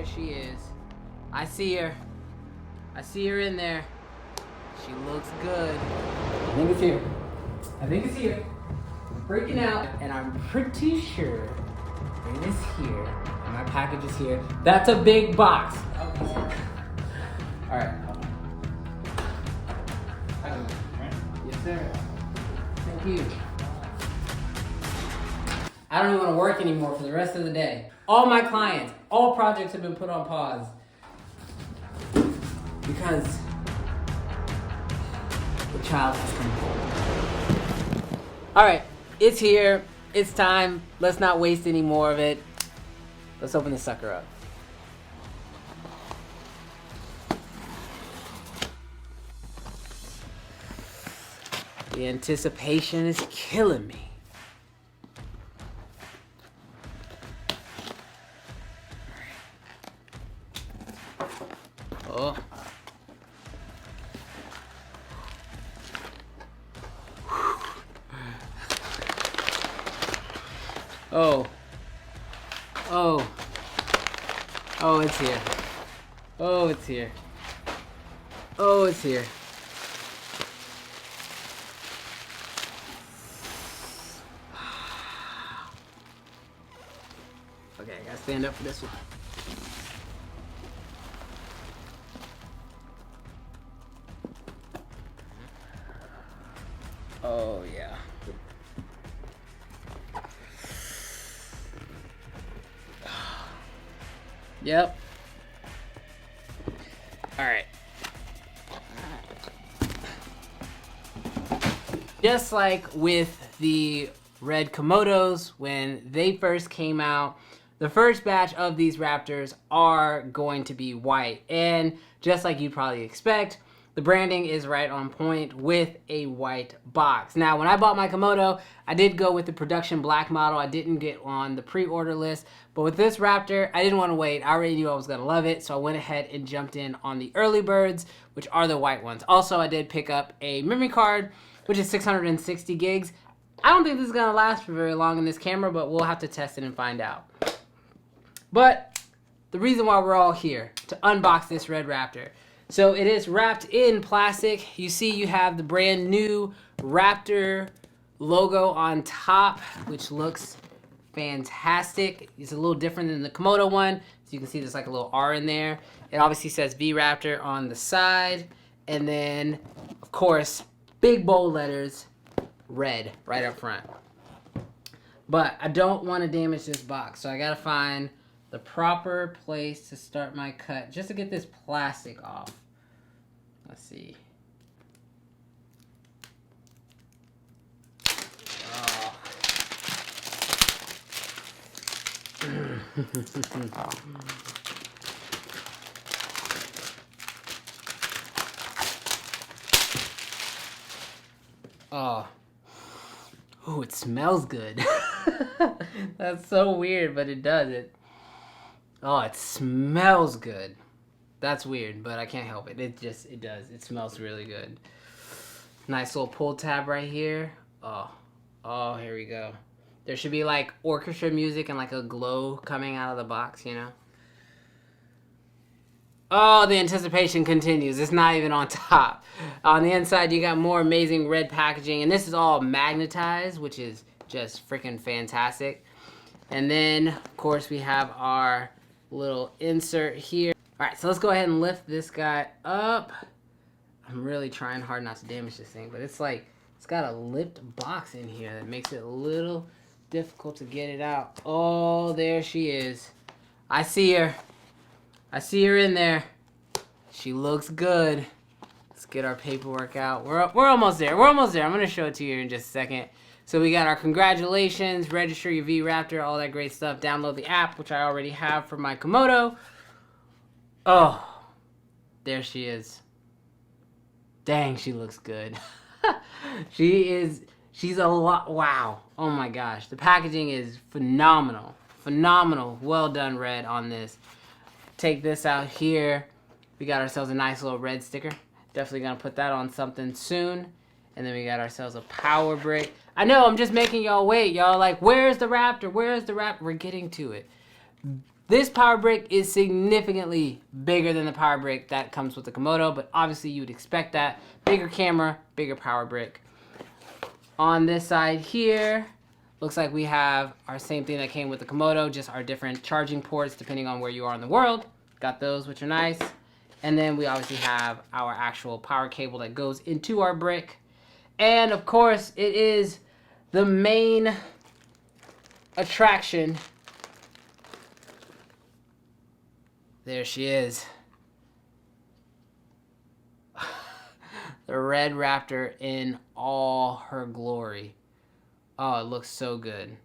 there she is. I see her. I see her in there. She looks good. I think it's here. I think it's here. I'm freaking out, and I'm pretty sure it is here. And my package is here. That's a big box. Okay. All right. Yes, sir. Thank you. I don't even want to work anymore for the rest of the day. All my clients, all projects have been put on pause because the child has come home. All right, it's here. It's time. Let's not waste any more of it. Let's open this sucker up. The anticipation is killing me. Oh. Oh. Oh. Oh, it's here. Oh, it's here. Oh, it's here. Okay, I gotta stand up for this one. Oh, yeah. Yep. All right. Just like with the red Komodos, when they first came out, the first batch of these Raptors are going to be white. And just like you'd probably expect, the branding is right on point with a white box. Now, when I bought my Komodo, I did go with the production black model. I didn't get on the pre-order list. But with this Raptor, I didn't want to wait. I already knew I was going to love it. So I went ahead and jumped in on the early birds, which are the white ones. Also, I did pick up a memory card, which is 660 gigs. I don't think this is going to last for very long in this camera, but we'll have to test it and find out. But the reason why we're all here, to unbox this Red Raptor. So it is wrapped in plastic. You see you have the brand new Raptor logo on top, which looks fantastic. It's a little different than the Komodo one. So you can see there's like a little R in there. It obviously says V Raptor on the side. And then, of course, big bold letters, red, right up front. But I don't want to damage this box, so I gotta find the proper place to start my cut just to get this plastic off. Let's see. Oh. Oh, it smells good. That's so weird, but it does it. Oh, it smells good. That's weird, but I can't help it. It does. It smells really good. Nice little pull tab right here. Oh, here we go. There should be like orchestra music and like a glow coming out of the box, you know? Oh, the anticipation continues. It's not even on top. On the inside, you got more amazing red packaging, and this is all magnetized, which is just freaking fantastic. And then, of course, we have our little insert here. All right, so let's go ahead and lift this guy up. I'm really trying hard not to damage this thing, but it's like, it's got a lipped box in here that makes it a little difficult to get it out. Oh, there she is. I see her. I see her in there. She looks good. Let's get our paperwork out. We're almost there. We're almost there. I'm going to show it to you in just a second. So we got our congratulations, register your V Raptor, all that great stuff. Download the app, which I already have for my Komodo. Oh, there she is. Dang, she looks good. She's a lot. Wow. Oh my gosh. The packaging is phenomenal. Phenomenal. Well done, Red, on this. Take this out here. We got ourselves a nice little red sticker. Definitely gonna put that on something soon. And then we got ourselves a power brick. I know, I'm just making y'all wait. Y'all like, where's the Raptor? Where's the Raptor? We're getting to it. This power brick is significantly bigger than the power brick that comes with the Komodo, but obviously you would expect that. Bigger camera, bigger power brick. On this side here, looks like we have our same thing that came with the Komodo, just our different charging ports depending on where you are in the world. Got those, which are nice. And then we obviously have our actual power cable that goes into our brick. And of course, it is the main attraction. There she is. The Red Raptor in all her glory. Oh, it looks so good.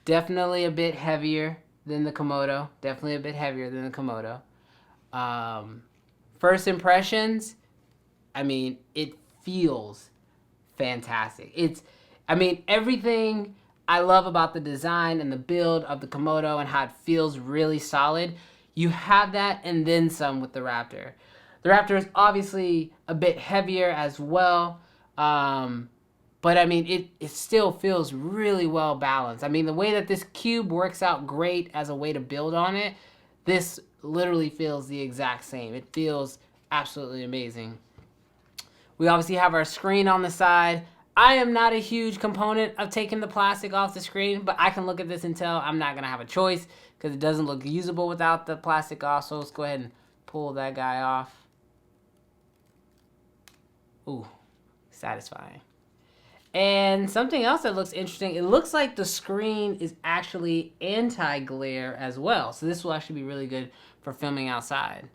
Definitely a bit heavier than the Komodo. Definitely a bit heavier than the Komodo. First impressions, I mean, it feels fantastic. Everything I love about the design and the build of the Komodo and how it feels really solid, you have that and then some with the Raptor. The Raptor is obviously a bit heavier as well, but I mean, it still feels really well balanced. I mean, the way that this cube works out great as a way to build on it, this literally feels the exact same. It feels absolutely amazing. We obviously have our screen on the side. I am not a huge component of taking the plastic off the screen, but I can look at this and tell I'm not gonna have a choice because it doesn't look usable without the plastic off. So let's go ahead and pull that guy off. Ooh, satisfying. And something else that looks interesting, it looks like the screen is actually anti-glare as well. So this will actually be really good for filming outside.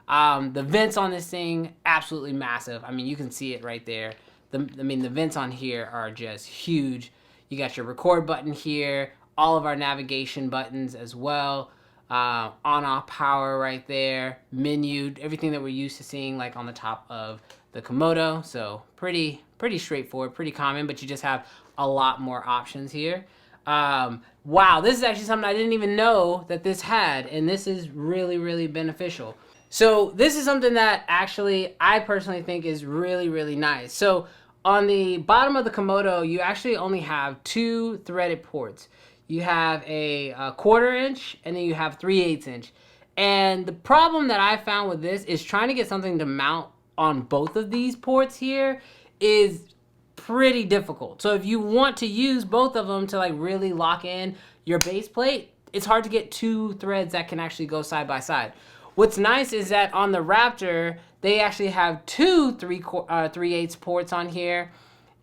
The vents on this thing, absolutely massive. I mean, you can see it right there. The vents on here are just huge. You got your record button here, all of our navigation buttons as well. On-off power right there, menu, everything that we're used to seeing like on the top of the Komodo. So pretty straightforward, pretty common, but you just have a lot more options here. Wow, this is actually something I didn't even know that this had, and this is really, really beneficial. So this is something that actually I personally think is really, really nice. So on the bottom of the Komodo, you actually only have 2 threaded ports. You have a 1/4 inch and then you have 3/8 inch. And the problem that I found with this is trying to get something to mount on both of these ports here is pretty difficult. So if you want to use both of them to like really lock in your base plate, it's hard to get 2 threads that can actually go side by side. What's nice is that on the Raptor, they actually have 2 3/8 ports on here,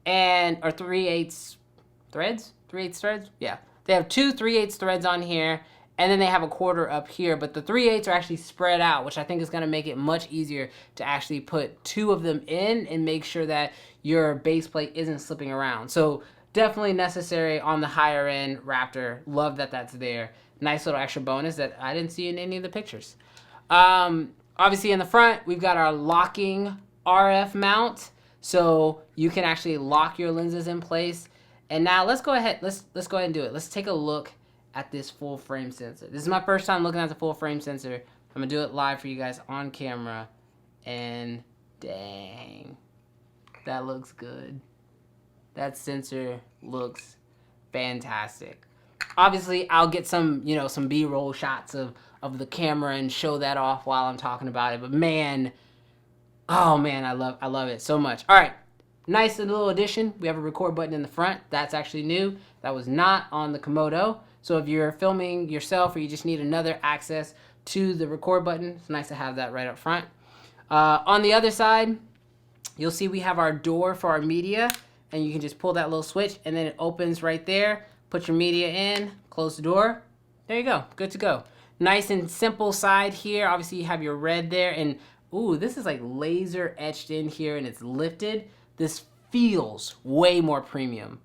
or 3/8 threads? 3/8 threads? Yeah. They have 2 3/8 threads on here, and then they have a 1/4 up here, but the 3/8 are actually spread out, which I think is going to make it much easier to actually put 2 of them in and make sure that your base plate isn't slipping around. So definitely necessary on the higher end Raptor. Love that that's there. Nice little extra bonus that I didn't see in any of the pictures. Obviously in the front, we've got our locking RF mount, so you can actually lock your lenses in place. And now let's go ahead and do it. Let's take a look at this full frame sensor. This is my first time looking at the full frame sensor. I'm gonna do it live for you guys on camera, and dang, that looks good. That sensor looks fantastic. Obviously, I'll get some B-roll shots of the camera and show that off while I'm talking about it. But man, oh man, I love it so much. All right, nice little addition. We have a record button in the front. That's actually new. That was not on the Komodo. So if you're filming yourself or you just need another access to the record button, it's nice to have that right up front. On the other side, you'll see we have our door for our media, and you can just pull that little switch and then it opens right there. Put your media in, close the door. There you go, good to go. Nice and simple side here. Obviously you have your red there, and ooh, this is like laser etched in here and it's lifted. This feels way more premium.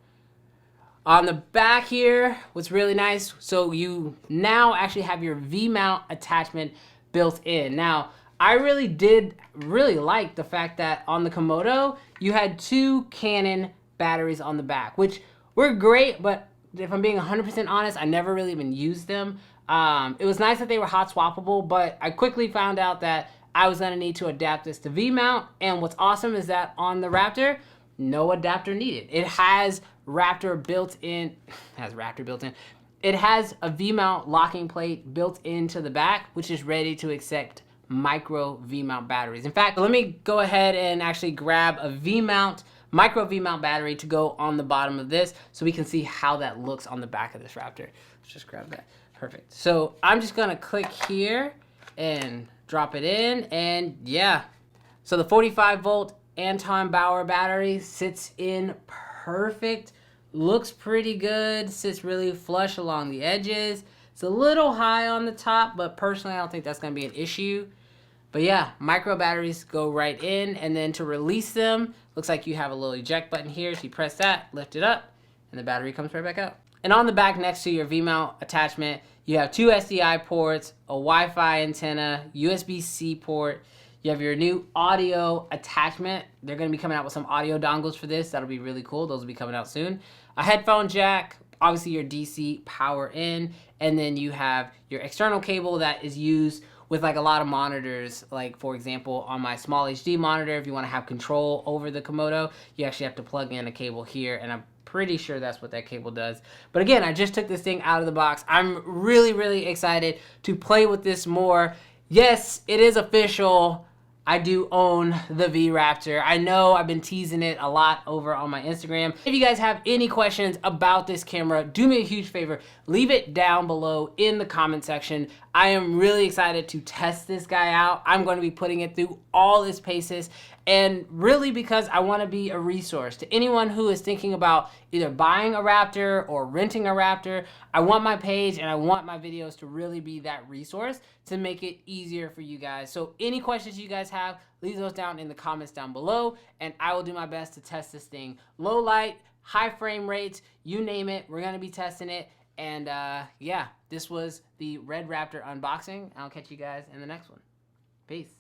On the back here, what's really nice, so you now actually have your V-mount attachment built in. Now, I really did like the fact that on the Komodo, you had 2 Canon batteries on the back, which were great, but if I'm being 100% honest, I never really even used them. It was nice that they were hot swappable, but I quickly found out that I was gonna need to adapt this to V-mount, and what's awesome is that on the Raptor, no adapter needed. It has Raptor built in, It has a V-mount locking plate built into the back, which is ready to accept micro V-mount batteries. In fact, let me go ahead and actually grab a V-mount, micro V-mount battery to go on the bottom of this so we can see how that looks on the back of this Raptor. Let's just grab that. Perfect. So I'm just gonna click here and drop it in, and yeah. So the 45 volt Anton Bauer battery sits in perfect. Looks pretty good, sits really flush along the edges. It's a little high on the top, but personally I don't think that's gonna be an issue. But yeah, micro batteries go right in, and then to release them, looks like you have a little eject button here. So you press that, lift it up, and the battery comes right back out. And on the back next to your V-mount attachment, you have 2 SDI ports, a Wi-Fi antenna, USB-C port. You have your new audio attachment. They're going to be coming out with some audio dongles for this. That'll be really cool. Those will be coming out soon. A headphone jack, obviously your DC power in, and then you have your external cable that is used with like a lot of monitors. Like for example, on my small HD monitor, if you want to have control over the Komodo, you actually have to plug in a cable here, and I'm pretty sure that's what that cable does. But again, I just took this thing out of the box. I'm really, really excited to play with this more. Yes, it is official. I do own the V Raptor. I know I've been teasing it a lot over on my Instagram. If you guys have any questions about this camera, do me a huge favor. Leave it down below in the comment section. I am really excited to test this guy out. I'm going to be putting it through all its paces, and really because I want to be a resource to anyone who is thinking about either buying a Raptor or renting a Raptor. I want my page and I want my videos to really be that resource to make it easier for you guys. So any questions you guys have, leave those down in the comments down below, and I will do my best to test this thing. Low light, high frame rates, you name it, we're going to be testing it. And yeah, this was the Red Raptor unboxing. I'll catch you guys in the next one. Peace.